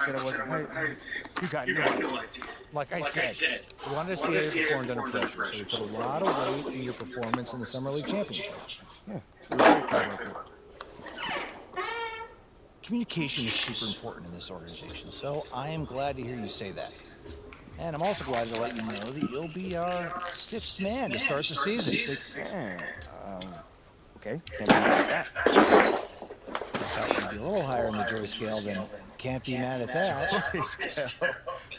said I wasn't. You got no idea. Like I said, we wanted to see how you performed under pressure, so we put a lot of weight in your performance in the Summer League Championship. Yeah, we're very proud of that. Communication is super important in this organization, so I am glad to hear you say that. And I'm also glad to let you know that you'll be our sixth man to start the season. Sixth man? Okay, can't be mad at that. Thought you'd be a little higher on the joy scale than can't be mad at that. Joy scale?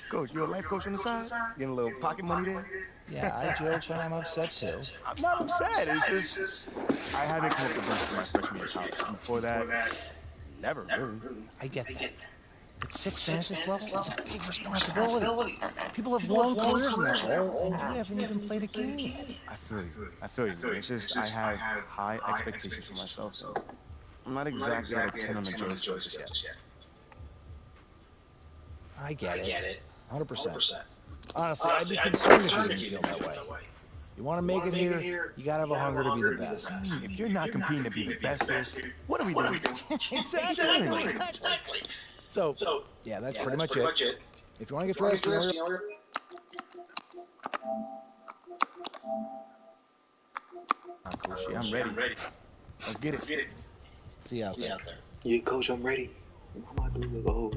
Coach, you a life coach on the side? Getting a little pocket money there? Yeah, I joke when I'm upset too. I'm not upset, it's just I haven't come up against my freshman year of college. And before that, never really. I get that. But sixth man at this level is a big responsibility. People have long careers in that role, and you haven't even played a game yet. I feel you, man. It's just I have high expectations for myself, so I'm not exactly at a 10 on the joy scale just yet. I get it. 100%. Honestly, I'd be concerned if you didn't feel that way. You want to make it here, you got to have a hunger to be the best. If you're not competing to be the best, what are we doing? Exactly. So, yeah, that's pretty much it. If you want to get dressed, Coach, yeah, I'm ready. Let's get it. See you out there. Yeah, Coach, I'm ready. What am I doing with the hole?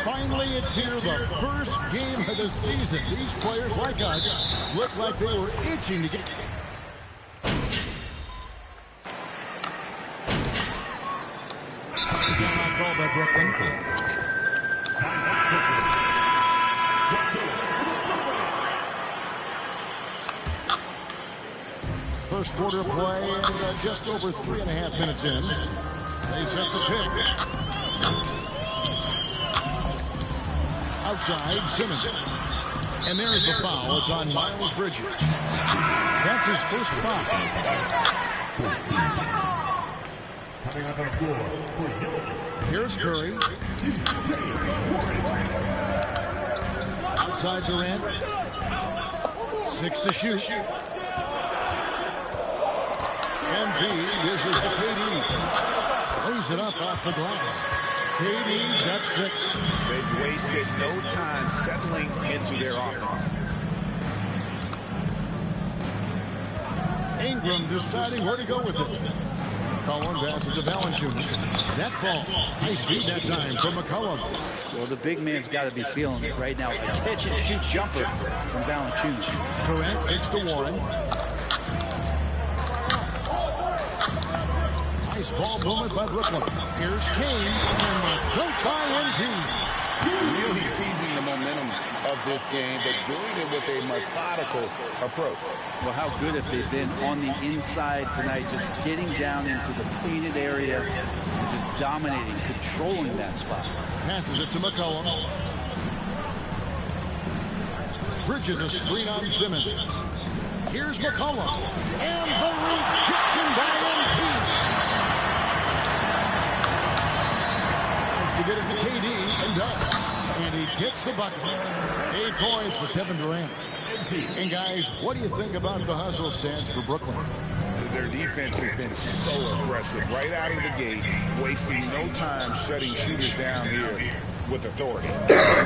Finally, it's here, the first game of the season. These players, like us, look like they were itching to get... Timeout called by Brooklyn. First quarter play, and just over 3.5 minutes in. They set the pick. Outside, Simmons. And there is the foul. It's on Miles Bridges. That's his first foul. Here's Curry. Outside Durant. 6 to shoot. MP dishes to KD. Lays it up off the glass. KD's got 6. They've wasted no time settling into their offense. Ingram deciding where to go with it. McCollum passes to Valanciunas. That falls. Nice feed that time from McCollum. Well, the big man's got to be feeling it right now. A catch-and-shoot jumper from Valanciunas. Durant kicks to Warren. Nice ball movement by Brooklyn. Here's Kane, and the dunk by MP. Really seizing the momentum of this game, but doing it with a methodical approach. Well, how good have they been on the inside tonight, just getting down into the painted area and just dominating, controlling that spot. Passes it to McCollum. Bridges a screen on Simmons. Here's McCollum. And the rejection by MP. To get it to KD and done. And he gets the bucket. 8 points for Kevin Durant. And guys, what do you think about the hustle stance for Brooklyn? Their defense has been so aggressive right out of the gate, wasting no time shutting shooters down here. with authority.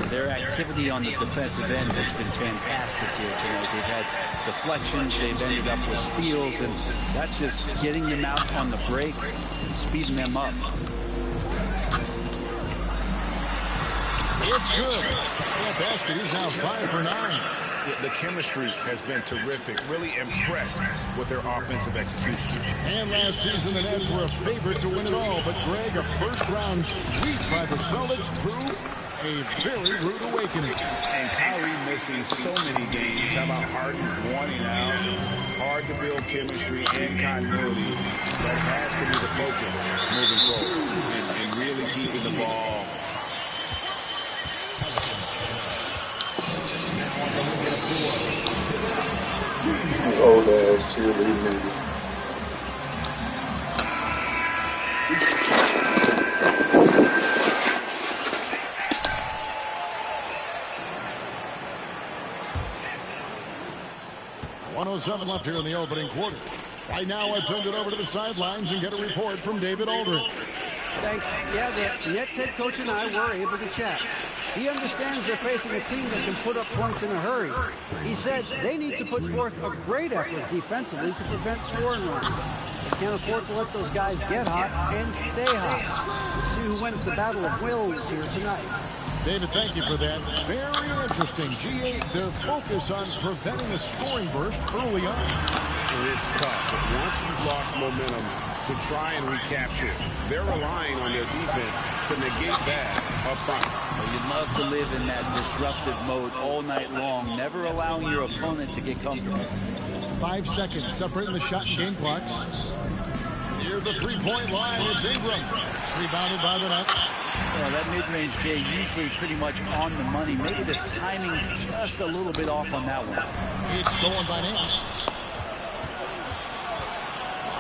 Their activity on the defensive end has been fantastic here tonight. They've had deflections, they've ended up with steals, and that's just getting them out on the break and speeding them up. It's good. That basket is now 5 for 9. The chemistry has been terrific. Really impressed with their offensive execution. And last season, the Nets were a favorite to win it all. But, Greg, a first-round sweep by the Celtics proved a very rude awakening. And Kyrie missing so many games. How about Harden wanting out? Hard to build chemistry and continuity. That has to be the focus moving forward. And really keeping the ball. Old ass cheerleading nigga. .107 left here in the opening quarter. Right now, let's send it over to the sidelines and get a report from David Aldridge. Thanks. Yeah, the Nets head coach and I were able to chat. He understands they're facing a team that can put up points in a hurry. He said they need to put forth a great effort defensively to prevent scoring runs. They can't afford to let those guys get hot and stay hot. We'll see who wins the battle of wills here tonight. David, thank you for that. Very interesting. G8, their focus on preventing a scoring burst early on. And it's tough. But once you've lost momentum, to try and recapture it, they're relying on their defense to negate that up front. Well, you'd love to live in that disruptive mode all night long, never allowing your opponent to get comfortable. 5 seconds separating the shot and game clocks. Near the three-point line, it's Ingram. Rebounded by the Nets. Well, that mid-range, Jay, usually pretty much on the money. Maybe the timing just a little bit off on that one. It's stolen by Nance.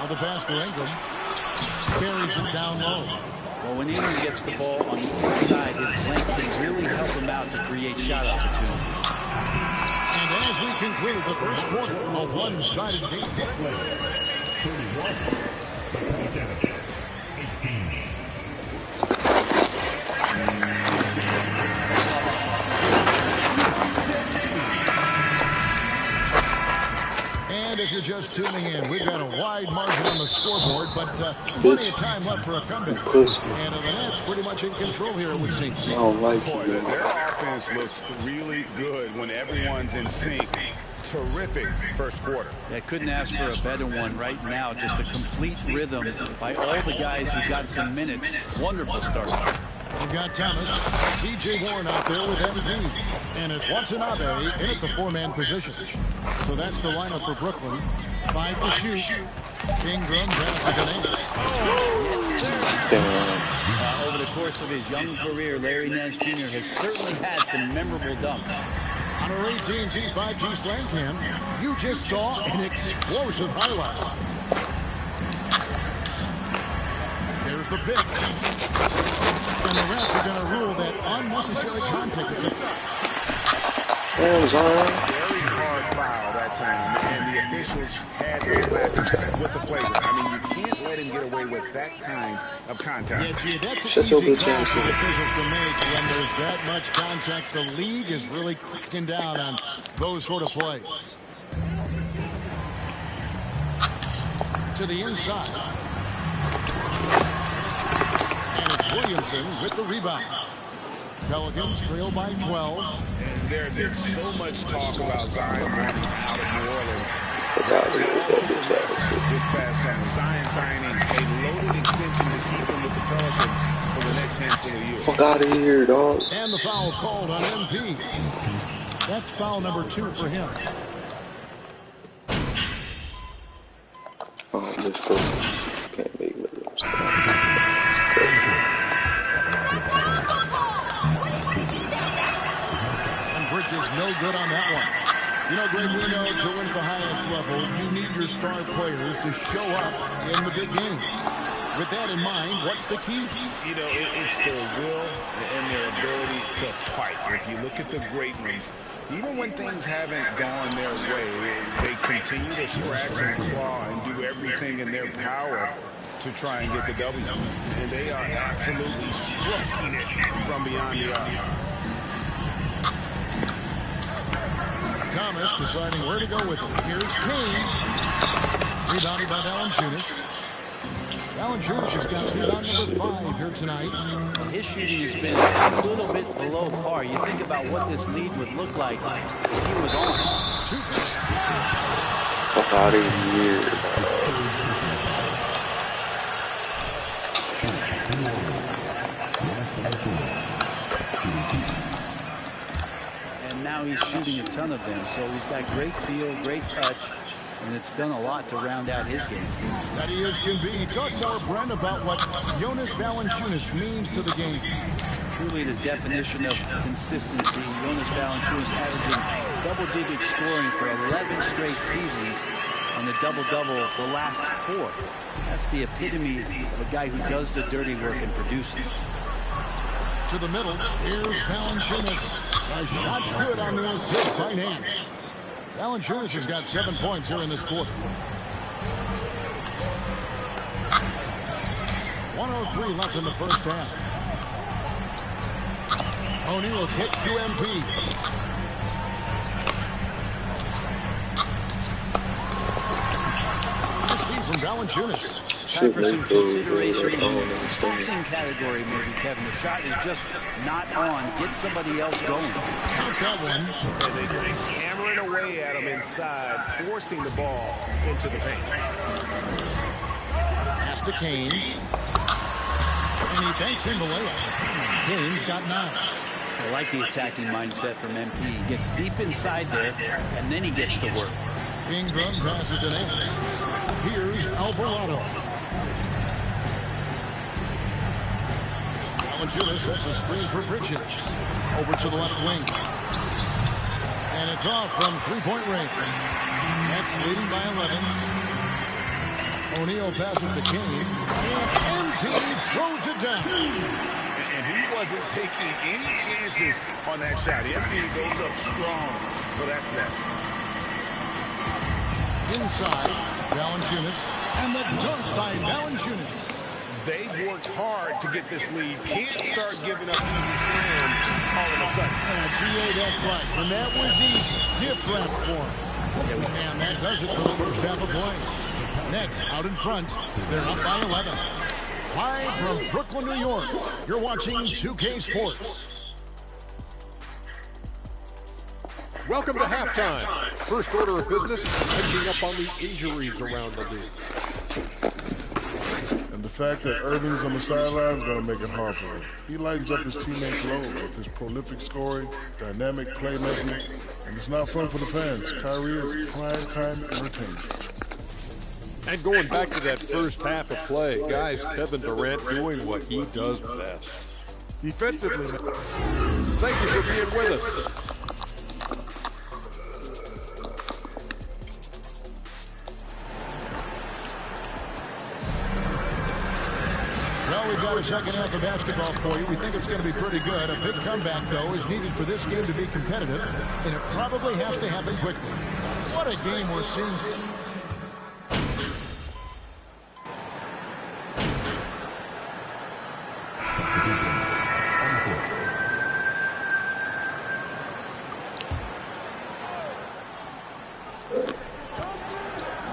Now the pass to Ingram. Carries it down low. Well, when Ingram gets the ball on the inside, his length can really help him out to create shot opportunity. And as we conclude the first quarter, a one-sided game. And if you're just tuning in, we've got a wide margin on the scoreboard, but plenty of time left for a comeback. And the Nets pretty much in control here, it would seem. I don't like you, man. Their offense looks really good when everyone's in sync. Terrific first quarter. I couldn't ask for a better one right now. Just a complete rhythm by all the guys who got some minutes. Wonderful start. We've got Thomas, T.J. Warren out there with MVP. And it's Watanabe in at the four-man position. So that's the lineup for Brooklyn. 5 to shoot. Ingram passes to Nance. Over the course of his young career, Larry Nance Jr. has certainly had some memorable dunks. On our AT&T 5G Slam Cam, you just saw an explosive highlight. There's the pick. And the refs are going to rule that unnecessary contact. Damn, Zion. Very hard foul that time, and the officials had to slap with the flavor. I mean, you can't let him get away with that kind of contact. Yeah, gee, that's Shut an your easy bitch call ass for the up. officials to make when there's that much contact. The league is really cracking down on those sort of plays. To the inside. And it's Williamson with the rebound. Pelicans trail by 12. And there had been so much talk about Zion wanting out of New Orleans. This past summer, Zion signing a loaded extension to keep him with the Pelicans for the next handful of years. Fuck out of here, dog. And the foul called on MP. That's foul number 2 for him. Oh, let's go. Can't make it. And Bridges no good on that one. You know, Greg, we know to win at the highest level, you need your star players to show up in the big game. With that in mind, what's the key? You know, it's their will and their ability to fight. If you look at the great ones, even when things haven't gone their way, they continue to scratch and claw and do everything in their power to try and get the W. And they are absolutely stroking it from beyond the arc. Thomas deciding where to go with it. Here's Kane. Rebounded by Valanciunas. Valanciunas has got rebound number 5 here tonight. His shooting has been a little bit below par. You think about what this lead would look like if he was on. 2 feet. Fuck out of here. And now he's shooting a ton of them. So he's got great feel, great touch, and it's done a lot to round out his game. Steady as can be. Talk more, Brent, about what Jonas Valanciunas means to the game. Truly the definition of consistency. Jonas Valanciunas averaging double-digit scoring for 11 straight seasons, and a double-double the last 4. That's the epitome of a guy who does the dirty work and produces. To the middle, here's Valanciunas. A shot's good on the assist by Nance. Valanciunas has got 7 points here in this quarter. 1:03 left in the first half. O'Neal kicks to MP. Nice feed from Valanciunas. Time for some consideration in the passing category, maybe, Kevin. The shot is just not on. Get somebody else going. Count that one. And they hammer it away at him inside, forcing the ball into the paint. Pass to Kane. And he banks in the layup. Kane's got 9. I like the attacking mindset from MP. He gets deep inside there, and then he gets to work. Ingram passes to Nance. Here's Alvarado. Valanciunas sets a screen for Bridges. Over to the left wing. And it's off from three-point range. Nets leading by 11. O'Neal passes to Kane. And MP throws it down. And he wasn't taking any chances on that shot. MP goes up strong for that catch. Inside, Valanciunas. And the dunk by Valanciunas. They've worked hard to get this lead. Can't start giving up easy slams all of a sudden. GA, that's right. And that was easy. Gift wrap for him. And that does it for the first half of play. Nets out in front. They're up by 11. Live from Brooklyn, New York. You're watching 2K Sports. Welcome to halftime. First order of business, picking up on the injuries around the league. And the fact that Irving's on the sideline is going to make it hard for him. He lightens up his teammates' load with his prolific scoring, dynamic playmaking, and it's not fun for the fans. Kyrie is prime time entertainment. And going back to that first half of play, guys, Kevin Durant doing what he does best. Defensively, Thank you for being with us. Well, we've got a second half of basketball for you. We think it's going to be pretty good. A big comeback, though, is needed for this game to be competitive, and it probably has to happen quickly. What a game we're seeing.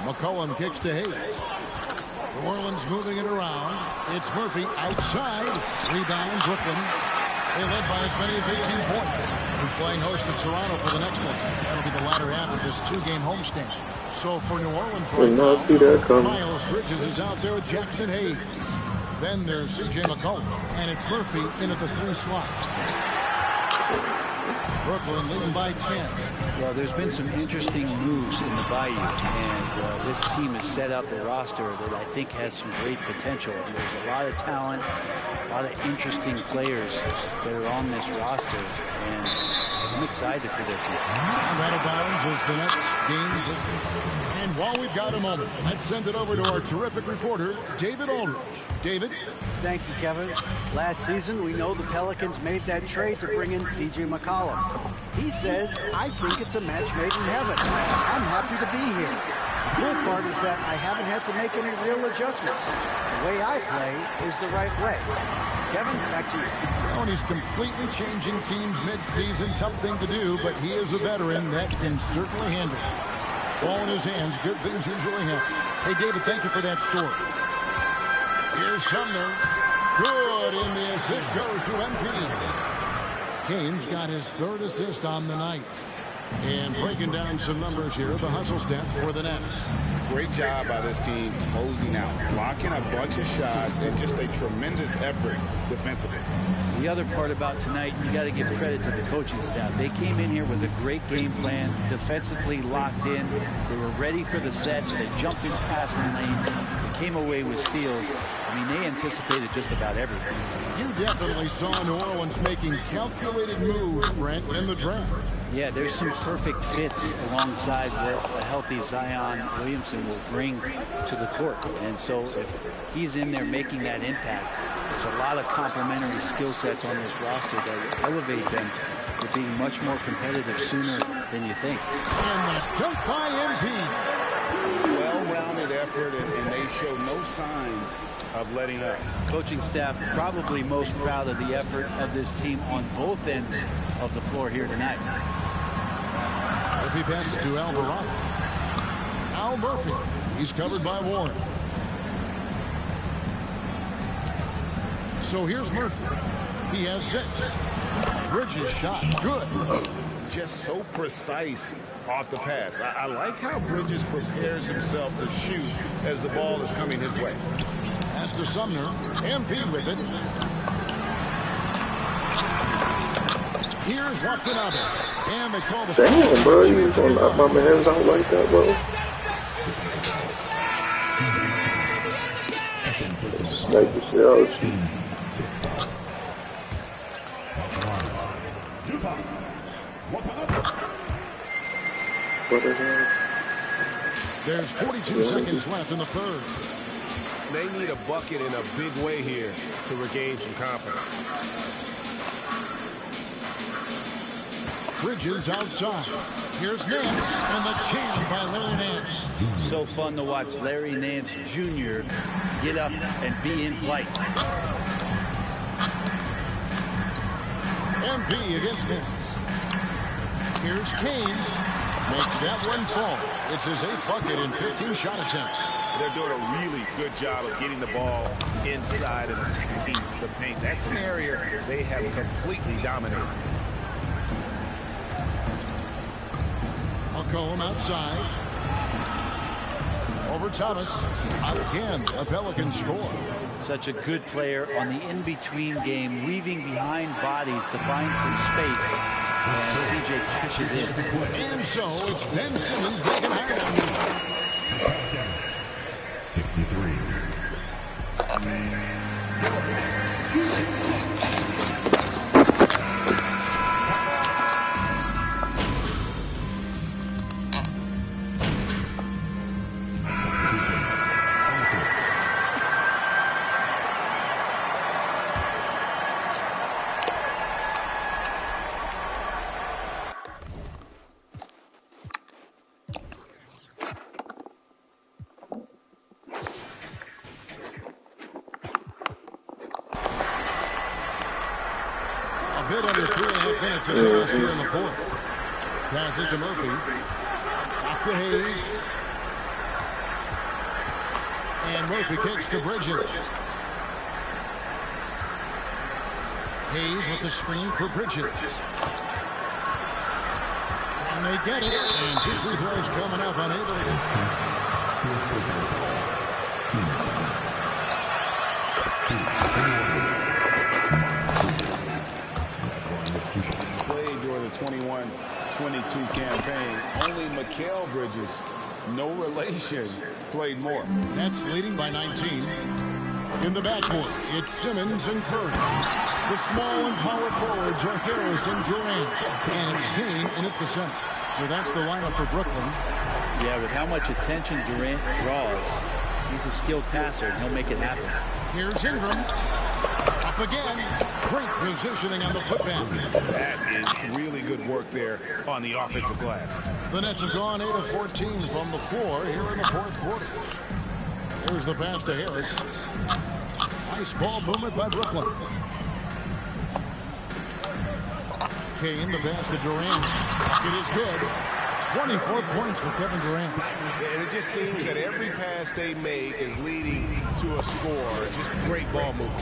McCollum kicks to Hayes. New Orleans moving it around. It's Murphy outside. Rebound, Brooklyn. They led by as many as 18 points. They'll be playing host to Toronto for the next one. That'll be the latter half of this 2-game homestand. So for New Orleans right now, see that coming. Miles Bridges is out there with Jackson Hayes. Then there's C.J. McCollum. And it's Murphy in at the 3 slot. Brooklyn leading by 10. Well, there's been some interesting moves in the Bayou, and this team has set up a roster that I think has some great potential. There's a lot of talent, a lot of interesting players that are on this roster, and I'm excited for their future. And that abounds as the Nets gain. And while we've got a moment, let's send it over to our terrific reporter, David Aldridge. David? Thank you, Kevin. Last season, we know the Pelicans made that trade to bring in C.J. McCollum. He says, I think it's a match made in heaven. I'm happy to be here. cool part is that I haven't had to make any real adjustments. The way I play is the right way. Kevin, back to you. Well, and he's completely changing teams mid-season. Tough thing to do, but he is a veteran that can certainly handle it. Ball in his hands, good things usually happen. Hey, David, thank you for that story. Here's Sumner. Good, and the assist goes to MP. Kane's got his third assist on the night. And breaking down some numbers here, the hustle stats for the Nets. Great job by this team closing out, blocking a bunch of shots, and just a tremendous effort defensively. The other part about tonight, you got to give credit to the coaching staff. They came in here with a great game plan, defensively locked in. They were ready for the sets. They jumped in passing lanes. They came away with steals. I mean, they anticipated just about everything. You definitely saw New Orleans making calculated moves, Brent, in the draft. Yeah, there's some perfect fits alongside what a healthy Zion Williamson will bring to the court. And so if he's in there making that impact, there's a lot of complementary skill sets on this roster that elevate them to being much more competitive sooner than you think. And the dunk by MP. Well-rounded effort, and they show no signs of letting up. Coaching staff probably most proud of the effort of this team on both ends of the floor here tonight. If he passes to Alvarado. Al Murphy. He's covered by Warren. So here's Murphy. He has 6. Bridges shot. Good. Just so precise off the pass. I like how Bridges prepares himself to shoot as the ball is coming his way. Pass to Sumner. MP with it. Here's Watanabe. And they call the damn, bro, you ain't gonna knock my man's out like that, bro. Snipe the shit out. There's 42 seconds left in the third. They need a bucket in a big way here to regain some confidence. Bridges outside. Here's Nance, and the jam by Larry Nance. So fun to watch Larry Nance Jr. get up and be in flight. MP against Nance. Here's Kane. Makes that one fall. It's his 8th bucket in 15 shot attempts. They're doing a really good job of getting the ball inside and attacking the paint. That's an area they have completely dominated. McComb outside. Over Thomas. Again, a Pelican score. Such a good player on the in-between game, weaving behind bodies to find some space. And CJ cashes in. And so it's Ben Simmons making Ireland. 63. Bit under 3.5 minutes of pass here in the fourth. Passes to Murphy. Back to Hayes. And Murphy kicks to Bridges. Hayes with the screen for Bridges. And they get it. And 2 free throws coming up, unable to get. Played during the 21-22 campaign. Only Mikal Bridges, no relation, played more. Nets leading by 19. In the backcourt, it's Simmons and Curry. The small and power forwards are Harris and Durant. And it's Kane in at the center. So that's the lineup for Brooklyn. Yeah, with how much attention Durant draws, he's a skilled passer, and he'll make it happen. Here's Ingram. Up again. Great positioning on the putback. That is really good work there on the offensive glass. The Nets have gone 8 of 14 from the floor here in the fourth quarter. Here's the pass to Harris. Nice ball movement by Brooklyn. Kane, the pass to Durant. It is good. 24 points for Kevin Durant. And it just seems that every pass they make is leading to a score. Just great ball movement.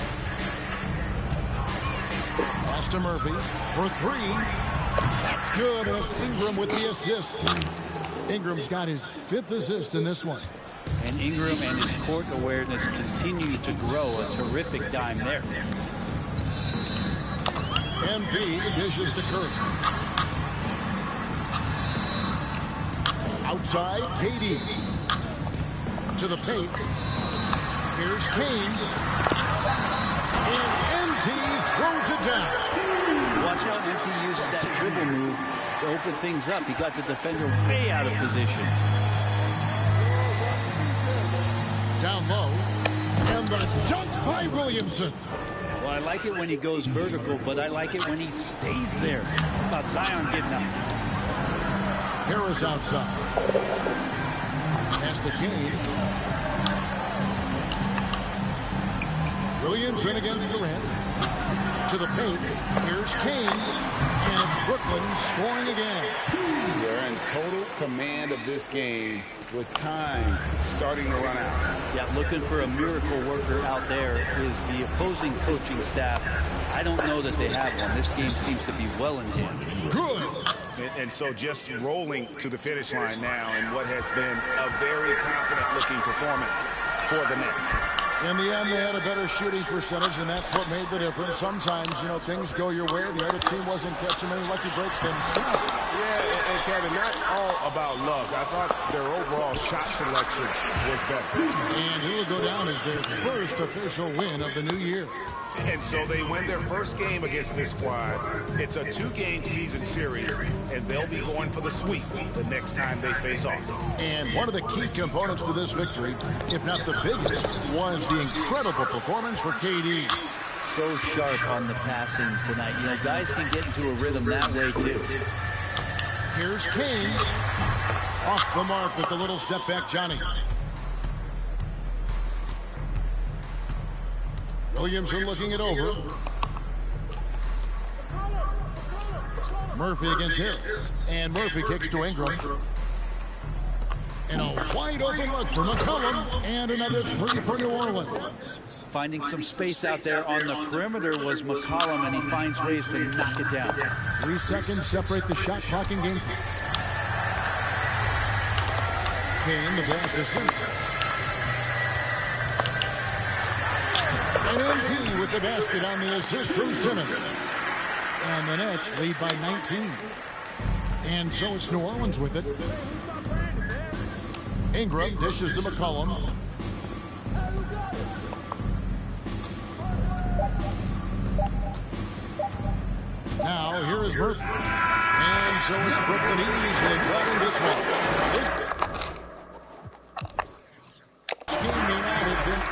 Pass to Murphy for three. That's good, and it's Ingram with the assist. Ingram's got his 5th assist in this one. And Ingram and his court awareness continue to grow. A terrific dime there. MP dishes to Curry. Outside, KD. To the paint. Here's Kane. And MP throws it down. Watch how MP uses that dribble move to open things up. He got the defender way out of position. Down low. And the dunk by Williamson. Well, I like it when he goes vertical, but I like it when he stays there. How about Zion getting up? Harris outside. Pass to Kane. Williamson against Durant. To the paint. Here's Kane. And it's Brooklyn scoring again. They're in total command of this game with time starting to run out. Yeah, looking for a miracle worker out there is the opposing coaching staff. I don't know that they have one. This game seems to be well in hand. Good. And so just rolling to the finish line now in what has been a very confident-looking performance for the Nets. In the end, they had a better shooting percentage, and that's what made the difference. Sometimes, you know, things go your way. The other team wasn't catching many lucky breaks themselves. Yeah, and Kevin, not all about luck. I thought their overall shot selection was better. And it will go down as their first official win of the new year. And so they win their first game against this squad. It's a 2-game season series, and they'll be going for the sweep the next time they face off. And one of the key components to this victory, if not the biggest, was the incredible performance for KD. So sharp on the passing tonight. You know, guys can get into a rhythm that way, too. Here's Kane. Off the mark with the little step back, Johnny. Williamson looking it over. Murphy against Harris. And Murphy kicks to Ingram. And a wide open look for McCollum. And another three for New Orleans. Finding some space out there on the perimeter was McCollum, and he finds ways to knock it down. 3 seconds separate the shot clock and game clock. Kane, the pass to Simmons. And MP with the basket on the assist from Simmons. And the Nets lead by 19. And so it's New Orleans with it. Ingram dishes to McCollum. Now here is Murphy. And so it's Brooklyn easily grabbing this one. This game may not have been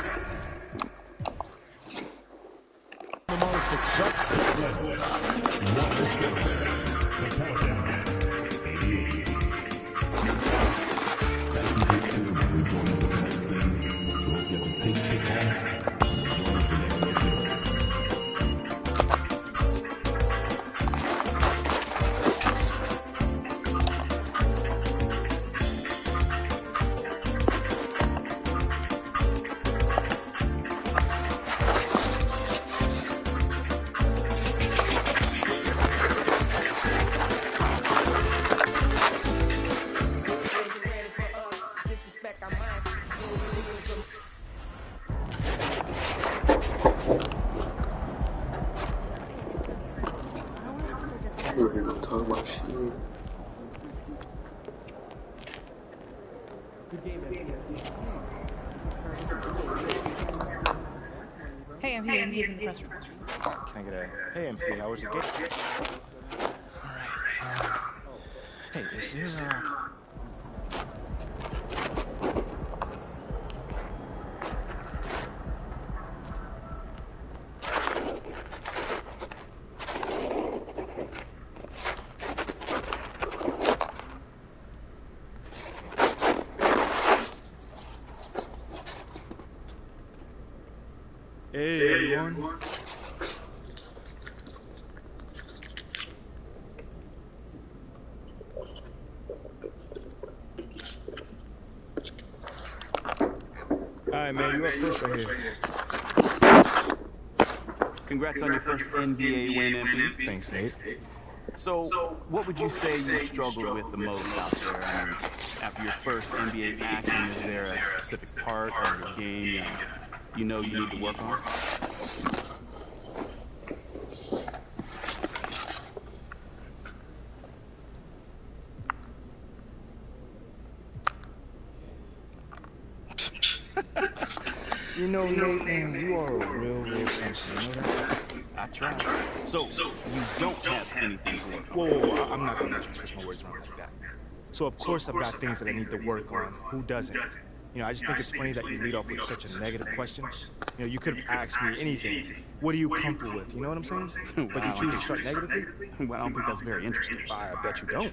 the most Hey, I'm here in the press room. Can I get a hey MP? How was the game? All right. Hey, is there Hey, everyone. All right, man, you're up first right here. Congrats on your first NBA win, MP. Thanks, Nate. So, what would you say you struggled with the most out there? I mean, after your first NBA action, is there a specific part of your game you know you need to work on? You know, Nate, man, you are a real something. You know that? I tried. So, you don't have anything to work on? Whoa, I'm not gonna let you twist my words around like that. So, of course, I've got things that I need to work on. Who doesn't? You know, I just think it's funny that you lead off with such a negative question. You know, you could have asked me anything. What are you comfortable with? You know what I'm saying? But you choose to start negatively? Well, I don't think that's very interesting. I bet you don't.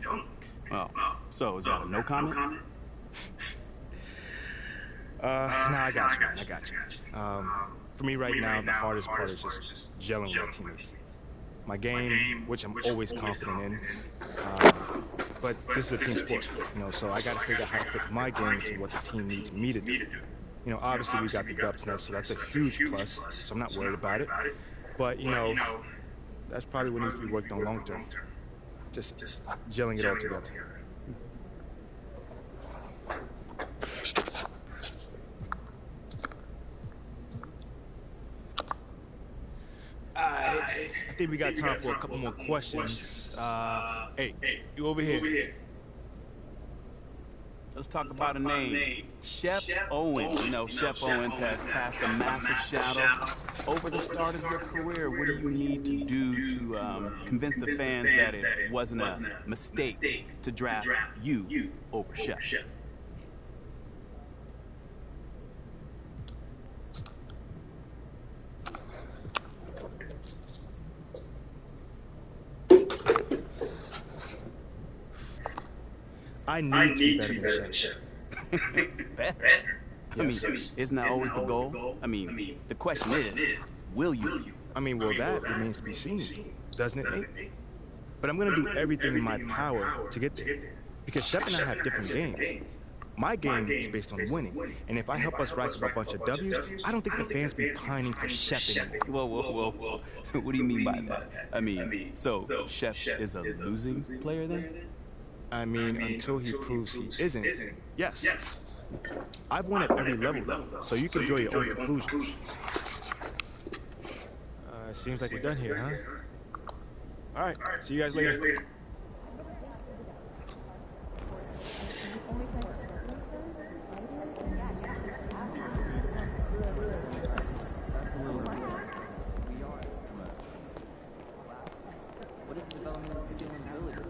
Well, so is that a no comment? Nah, I got you, man. I got you. For me right now, the hardest part is just gelling with my teammates. My game, which I'm always confident in, but this is a team sport, you know, so I got to figure out how to fit my game to what the team needs me to do. You know, obviously we got the dubs now, so that's a huge plus, so I'm not worried about it. But, you know, that's probably what needs to be worked on long term. Just gelling it all together. I think we got time for a couple more questions. Hey, you over here. Let's talk about a name. Shep Owens. You know, Shep Owens has cast a massive shadow over the start of your career. What do you need to do to convince the fans that it wasn't a mistake to draft you over Shep? I need to be better than Shep. Better? I mean, isn't that always the goal? I mean, the question is, will you be? I mean, well, that remains to be seen, doesn't it, Nate? But I'm going to do everything in my power to get there. Because Shep and I have different games. My game is based on winning, and if I help us rack up a bunch of W's, I don't think the fans be pining for Shep anymore. Whoa. What do you mean by that? I mean, so Shep is a losing player then? I mean, until he proves he isn't, yes. I've won at every level, though, so you can draw your own conclusions. Seems like we're done here, huh? All right, see you guys later. What is the development of the village?